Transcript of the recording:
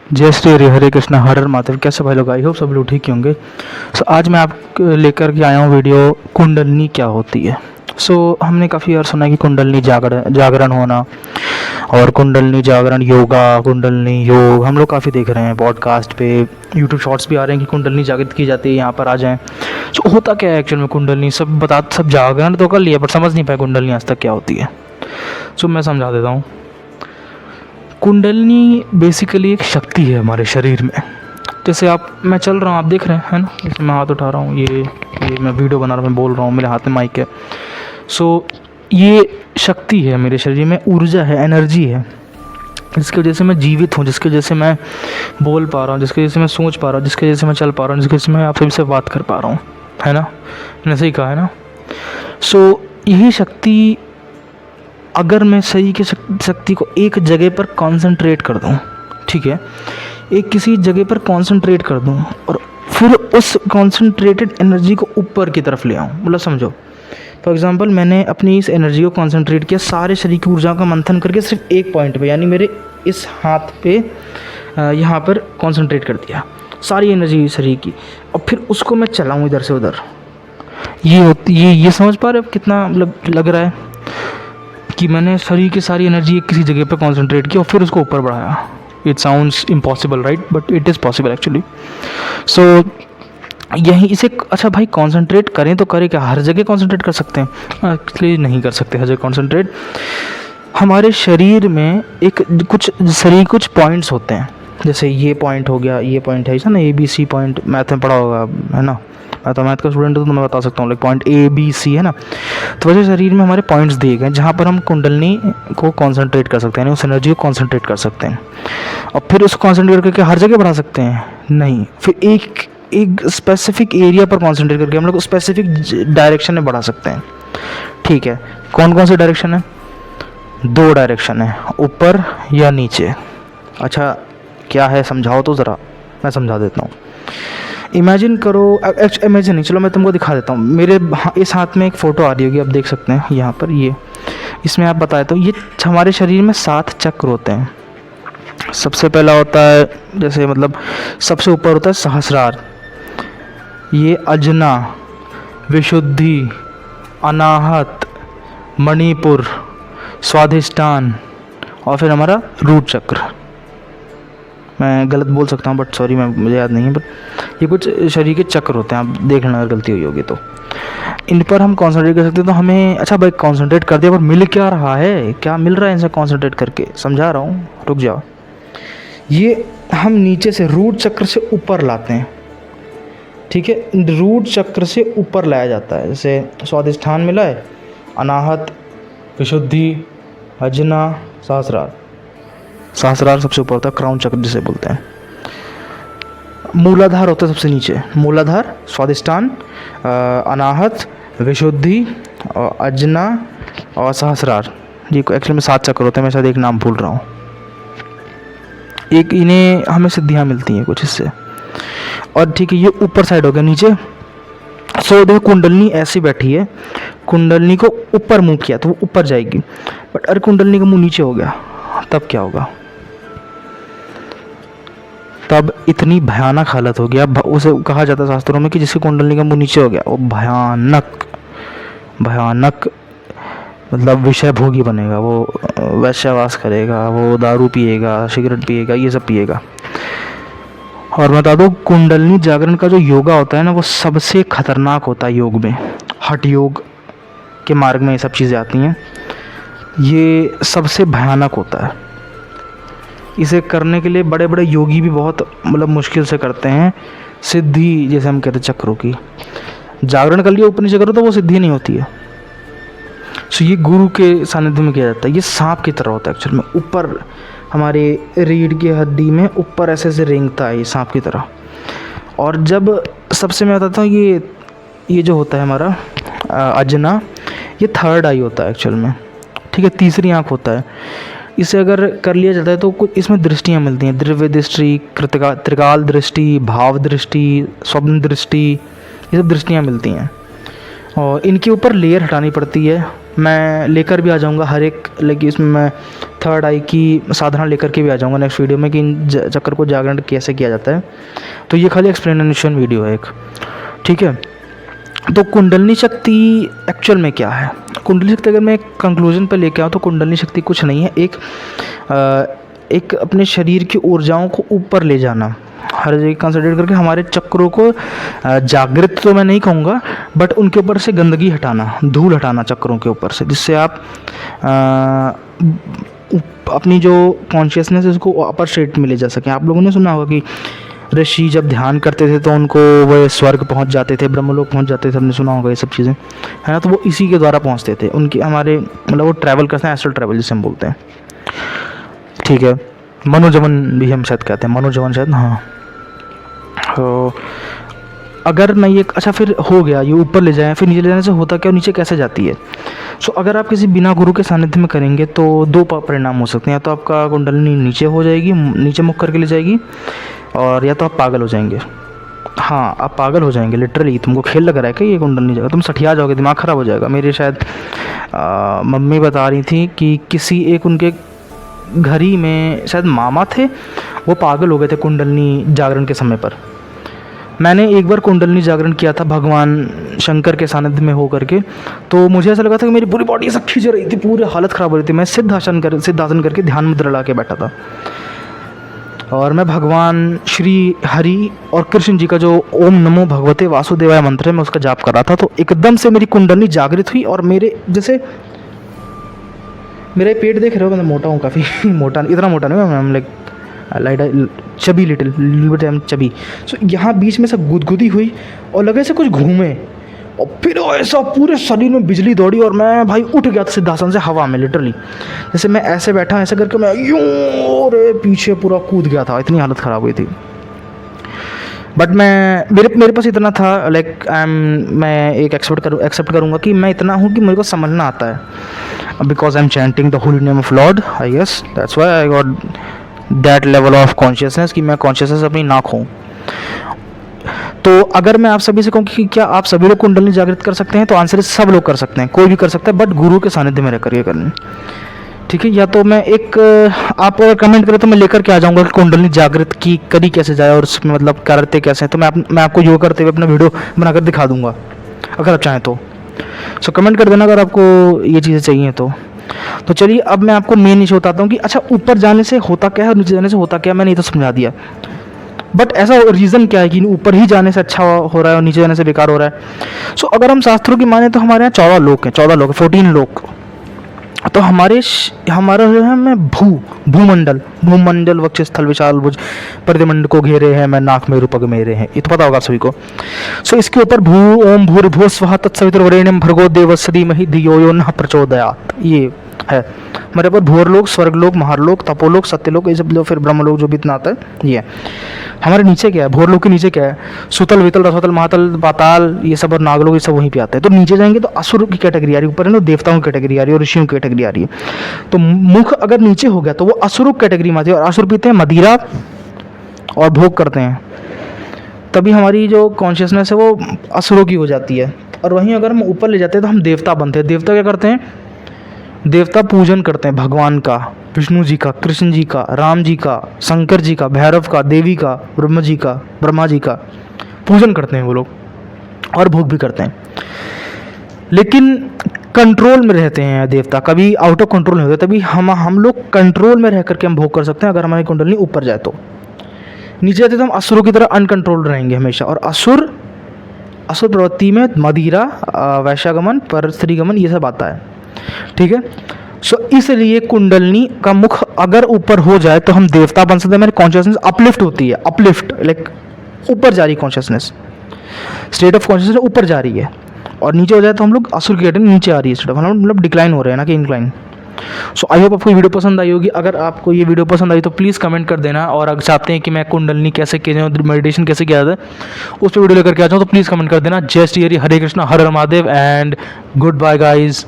जय श्री हरि, हरे कृष्णा, हर हर महादेव। कैसे भाई लोग? आई होप सब लोग ठीक ही होंगे। आज मैं आप लेकर के आया हूँ वीडियो, कुंडलनी क्या होती है। हमने काफ़ी बार सुना है कि कुंडलनी जागरण होना और कुंडलनी जागरण योगा, कुंडलनी योग हम लोग काफ़ी देख रहे हैं पॉडकास्ट पे, यूट्यूब शॉर्ट्स भी आ रहे हैं कि कुंडलनी जागृत की जाती है, यहाँ पर आ जाएं। होता क्या है एक्चुअल में कुंडलनी? सब जागरण तो कर लिया पर समझ नहीं पाए कुंडलनी आज तक क्या होती है। मैं समझा देता हूँ। कुंडलनी बेसिकली एक शक्ति है हमारे शरीर में। जैसे मैं चल रहा हूँ, आप देख रहे हैं, है ना? जैसे मैं हाथ उठा रहा हूँ, ये मैं वीडियो बना रहा हूँ, मैं बोल रहा हूँ, मेरे हाथ में माइक है। ये शक्ति है मेरे शरीर में, ऊर्जा है, एनर्जी है, जिसकी वजह से मैं जीवित हूँ, जिसकी वजह से मैं बोल पा रहा हूँ, जिसकी वजह से मैं सोच पा रहा हूँ, जिसकी वजह से मैं चल पा रहा हूँ, जिसकी वजह से मैं आप सभी से बात कर पा रहा हूँ, है ना? मैंने सही कहा है ना? यही शक्ति, अगर मैं सही की शक्ति को एक जगह पर कंसंट्रेट कर दूं, ठीक है, एक किसी जगह पर कंसंट्रेट कर दूं और फिर उस कंसंट्रेटेड एनर्जी को ऊपर की तरफ ले आऊं, मतलब समझो, फॉर एग्जांपल मैंने अपनी इस एनर्जी को कंसंट्रेट किया, सारे शरीर की ऊर्जा का मंथन करके सिर्फ एक पॉइंट पे, यानी मेरे इस हाथ पे यहाँ पर कंसंट्रेट कर दिया सारी एनर्जी शरीर की, और फिर उसको मैं चलाऊँ इधर से उधर। ये समझ पा रहे हो कितना लग रहा है कि मैंने शरीर की सारी एनर्जी किसी जगह पर कॉन्सेंट्रेट की और फिर उसको ऊपर बढ़ाया। It sounds impossible, right? But it is possible actually. यही इसे, अच्छा भाई, कॉन्सेंट्रेट करें तो करें क्या? हर जगह कॉन्सेंट्रेट कर सकते हैं? एक्चुअली नहीं कर सकते हर जगह कॉन्सेंट्रेट। हमारे शरीर में कुछ पॉइंट्स होते हैं, जैसे ये पॉइंट हो गया, ये पॉइंट है, ऐसा ना, ABC पॉइंट मैथ में पढ़ा होगा, है ना? मैं तो मैथ का स्टूडेंट हूँ तो मैं बता सकता हूँ, पॉइंट ABC है ना। तो वैसे शरीर में हमारे पॉइंट्स दिए गए जहाँ पर हम कुंडलनी को कंसंट्रेट कर सकते हैं, उस एनर्जी को कंसंट्रेट कर सकते हैं और फिर उसको कंसंट्रेट करके हर जगह बढ़ा सकते हैं? नहीं, फिर एक स्पेसिफिक एरिया पर कंसंट्रेट करके हम लोग स्पेसिफिक डायरेक्शन में बढ़ा सकते हैं, ठीक है? कौन कौन से डायरेक्शन है? 2 डायरेक्शन है, ऊपर या नीचे। अच्छा, क्या है समझाओ तो ज़रा, मैं समझा देता हूँ। इमेजिन करो, इमेजिन नहीं, चलो मैं तुमको दिखा देता हूँ। मेरे इस हाथ में एक फ़ोटो आ रही होगी, आप देख सकते हैं यहाँ पर, ये इसमें आप बताए तो ये हमारे शरीर में 7 चक्र होते हैं। सबसे पहला होता है, जैसे मतलब सबसे ऊपर होता है सहस्रार, ये अजना, विशुद्धि, अनाहत, मणिपुर, स्वाधिष्ठान और फिर हमारा रूट चक्र। मैं गलत बोल सकता हूँ बट सॉरी, मुझे याद नहीं है, बट ये कुछ शरीर के चक्र होते हैं, आप देख लेना अगर गलती हुई होगी तो। इन पर हम कंसंट्रेट कर सकते हैं तो हमें, अच्छा भाई कंसंट्रेट कर दिया पर मिल क्या रहा है? क्या मिल रहा है इनसे कंसंट्रेट करके? समझा रहा हूँ, रुक जाओ। ये हम नीचे से रूट चक्र से ऊपर लाते हैं, ठीक है? रूट चक्र से ऊपर लाया जाता है, जैसे स्वाधिष्ठान मिला है, अनाहत, विशुद्धि, अजना, सहस्रार। सहस्रार सबसे ऊपर होता है, क्राउन चक्र जिसे बोलते हैं। मूलाधार होता है सबसे नीचे, मूलाधार, स्वाधिष्ठान, अनाहत, विशुद्धि, अजना और सहस्रार। ये एक्चुअली में 7 चक्र होते हैं, मैं शायद एक नाम भूल रहा हूँ। इन्हें हमें सिद्धियाँ मिलती हैं कुछ इससे, और ठीक है, ये ऊपर साइड हो गया। नीचे देखो, कुंडलनी ऐसी बैठी है, कुंडलनी को ऊपर मुंह किया तो वो ऊपर जाएगी, बट अरे कुंडलनी का मुंह नीचे हो गया, तब क्या होगा? तब इतनी भयानक हालत हो गया, उसे कहा जाता है शास्त्रों में कि जिसकी कुंडलनी का मुंह नीचे हो गया वो भयानक मतलब विषय भोगी बनेगा, वो वैश्यवास करेगा, वो दारू पिएगा, सिगरेट पिएगा, ये सब पिएगा। और बता दो, कुंडलनी जागरण का जो योगा होता है ना, वो सबसे खतरनाक होता है योग में। हठ योग के मार्ग में ये सब चीज़ें आती हैं, ये सबसे भयानक होता है। इसे करने के लिए बड़े बड़े योगी भी बहुत मतलब मुश्किल से करते हैं। सिद्धि जैसे हम कहते हैं चक्रों की, जागरण कर लिया ऊपर नीचे करो तो वो सिद्धि नहीं होती है। ये गुरु के सानिध्य में किया जाता है। ये सांप की तरह होता है एक्चुअल में, ऊपर हमारे रीढ़ की हड्डी में ऊपर ऐसे ऐसे रेंगता है ये सांप की तरह। और जब सबसे मैं बताता हूँ, ये जो होता है हमारा अजना, ये 3rd आई होता है एक्चुअल में, ठीक है? तीसरी आँख होता है। इसे अगर कर लिया जाता है तो कुछ इसमें दृष्टियाँ मिलती हैं, दिव्य दृष्टि, त्रिकाल दृष्टि, भाव दृष्टि, स्वप्न दृष्टि, ये सब दृष्टियाँ मिलती हैं। और इनके ऊपर लेयर हटानी पड़ती है, मैं लेकर भी आ जाऊँगा हर एक, लेकिन इसमें मैं थर्ड आई की साधना लेकर के भी आ जाऊँगा नेक्स्ट वीडियो में कि इन चक्र को जागरण कैसे किया जाता है। तो ये खाली एक्सप्लेनेशन वीडियो है एक, ठीक है। तो कुंडलनी शक्ति एक्चुअल में क्या है? कुंडली शक्ति अगर मैं एक कंक्लूजन पर लेके आऊँ तो कुंडली शक्ति कुछ नहीं है, एक अपने शरीर की ऊर्जाओं को ऊपर ले जाना, हर जगह कंसंट्रेट करके हमारे चक्रों को जागृत तो मैं नहीं कहूँगा, बट उनके ऊपर से गंदगी हटाना, धूल हटाना चक्रों के ऊपर से, जिससे आप अपनी जो कॉन्शियसनेस है उसको अपर स्टेट में ले जा सकें। आप लोगों ने सुना होगा कि ऋषि जब ध्यान करते थे तो उनको वो स्वर्ग पहुंच जाते थे, ब्रह्मलोक पहुंच जाते थे, हमने सुना होगा ये सब चीज़ें, है ना। तो वो इसी के द्वारा पहुंचते थे, उनके हमारे मतलब वो ट्रैवल करते हैं, एस्ट्रल ट्रैवल जिसे हम बोलते हैं, ठीक है। मनोजवन भी हम शायद कहते हैं, मनोजवन शायद, हाँ। तो अगर मैं ये अच्छा फिर हो गया ये ऊपर ले जाएं, फिर नीचे ले जाने से होता क्या, नीचे कैसे जाती है? सो अगर आप किसी बिना गुरु के सानिध्य में करेंगे तो दो परिणाम हो सकते हैं, या तो आपका कुंडलिनी नीचे हो जाएगी, नीचे मुख करके ले जाएगी, और या तो आप पागल हो जाएंगे। हाँ, आप पागल हो जाएंगे लिटरली। तुमको खेल लग रहा है कि ये कुंडलिनी जाएगा, तुम सठिया जाओगे, दिमाग ख़राब हो जाएगा। मेरे शायद मम्मी बता रही थी कि किसी एक उनके घरी में शायद मामा थे, वो पागल हो गए थे कुंडलिनी जागरण के समय पर। मैंने एक बार कुंडलिनी जागरण किया था भगवान शंकर के सानिध्य में हो करके, तो मुझे ऐसा लगा था कि मेरी पूरी बॉडी सब खींच रही थी, पूरी हालत ख़राब हो रही थी। मैं सिद्धासन करके ध्यान मुद्रा लगा के बैठा था, और मैं भगवान श्री हरि और कृष्ण जी का जो ओम नमो भगवते वासुदेवाय मंत्र है, मैं उसका जाप कर रहा था। तो एकदम से मेरी कुंडलिनी जागृत हुई, और मेरे जैसे मेरा पेट देख रहे हो, मैं मोटा हूँ काफ़ी मोटा, इतना मोटा नहीं, मैं like light chubby, little bit I am chubby. So यहाँ बीच में से गुदगुदी हुई और लगे से कुछ घूमे, और फिर ऐसा पूरे शरीर में बिजली दौड़ी, और मैं भाई उठ गया था सिद्धासन से हवा में, लिटरली जैसे मैं ऐसे बैठा ऐसे करके मैं यूं रे पीछे पूरा कूद गया था, इतनी हालत ख़राब हुई थी। बट मैं मेरे पास इतना था, लाइक मैं एक एक्सेप्ट करूँगा कि मैं इतना हूँ कि मेरे को समझना आता है, because I am chanting the holy name of Lord, I guess that's why I got that level of consciousness कि मैं कॉन्शियसनेस अपनी ना खोऊं। तो अगर मैं आप सभी से कहूँ कि क्या आप सभी लोग कुंडलिनी जागृत कर सकते हैं, तो आंसर सब लोग कर सकते हैं, कोई भी कर सकता है, बट गुरु के सानिध्य में रह करके करनी, ठीक है। या तो मैं एक आप अगर कमेंट करें तो मैं लेकर के आ जाऊंगा कि कुंडलिनी जागृत की करी कैसे जाए और उसमें मतलब करते कैसे हैं, तो मैं आपको योग करते हुए अपना वीडियो बनाकर दिखा दूंगा अगर आप चाहें तो। सो कमेंट कर देना अगर आपको ये चीज़ें चाहिए तो चलिए अब मैं आपको मेन इशू बताता हूँ कि अच्छा ऊपर जाने से होता क्या है और नीचे जाने से होता क्या है। मैंने ये तो समझा दिया, बट ऐसा रीज़न क्या है कि ऊपर ही जाने से अच्छा हो रहा है और नीचे जाने से बेकार हो रहा है। सो अगर हम शास्त्रों की माने तो हमारे यहाँ 14 लोक हैं, 14 लोक। तो हमारा जो है मैं भूमंडल वक्षस्थल विशाल भुज परिधिमंड को घेरे हैं, मैं नाक में रूपक मेरे हैं, ये तो पता होगा सभी को। सो इसके ऊपर भू ओम भूर्भुवः स्वः तत्सवितुर्वरेण्यं भर्गो देवस्य धीमहि धियो यो नः प्रचोदयात्, ये है हमारे पर भूरलोक, स्वर्गलोक, महारलोक, तपोलोक, सत्यलोक, ये सब लोग, फिर ब्रह्मलोक जो भी इतना आता है ये। हमारे नीचे क्या है, भूरलोक के नीचे क्या है, सुतल वितल रसोतल महातल पाताल, ये सब और नागलोक, ये सब वहीं पे आते हैं। तो नीचे जाएंगे तो असुर की कैटेगरी आ रही है, ऊपर है ना देवताओं की कैटेगरी आ रही है और ऋषियों की कैटेगरी आ रही है। तो मुख अगर नीचे हो गया तो वो असुर कैटेगरी में आती है, और असुर पीते हैं मदिरा और भोग करते हैं, तभी हमारी जो कॉन्शियसनेस है वो असुरों की हो जाती है। और वहीं अगर हम ऊपर ले जाते हैं तो हम देवता बनते हैं। देवता क्या करते हैं, देवता पूजन करते हैं भगवान का, विष्णु जी का, कृष्ण जी का, राम जी का, शंकर जी का, भैरव का, देवी का, ब्रह्मा जी का पूजन करते हैं वो लोग, और भोग भी करते हैं। लेकिन कंट्रोल में रहते हैं देवता, कभी आउट ऑफ कंट्रोल नहीं होते, तभी हम लोग कंट्रोल में रह करके हम भोग कर सकते हैं। अगर हमारी कुंडलिनी ऊपर जाए तो, नीचे जाते तो हम असुरों की तरह अनकंट्रोल्ड रहेंगे हमेशा। और असुर प्रवृत्ति में मदिरा, वैश्यागमन, पर स्त्रीगमन, ये सब आता है, ठीक है। सो इसलिए कुंडलिनी का मुख अगर ऊपर हो जाए तो हम देवता बन सकते हैं। मेरी कॉन्शियसनेस अपलिफ्ट होती है, अपलिफ्ट लाइक ऊपर जा रही कॉन्शियसनेस, स्टेट ऑफ कॉन्शियसनेस ऊपर जा रही है। और नीचे हो जाए तो हम लोग असुर की कैटेगरी नीचे आ रही है, स्टेट ऑफ मतलब डिक्लाइन हो रहे हैं ना कि इंक्लाइन। सो आई होप आपको ये वीडियो पसंद आई होगी। अगर आपको ये वीडियो पसंद आई तो प्लीज़ कमेंट कर देना, और अगर चाहते हैं कि मैं कुंडलिनी कैसे किया जाए, मेडिटेशन कैसे किया जाए, उस पर वीडियो लेकर के आ जाऊँ तो प्लीज़ कमेंट कर देना। जय Shri Hari, Hare Krishna, Har Har Mahadev, and good bye guys.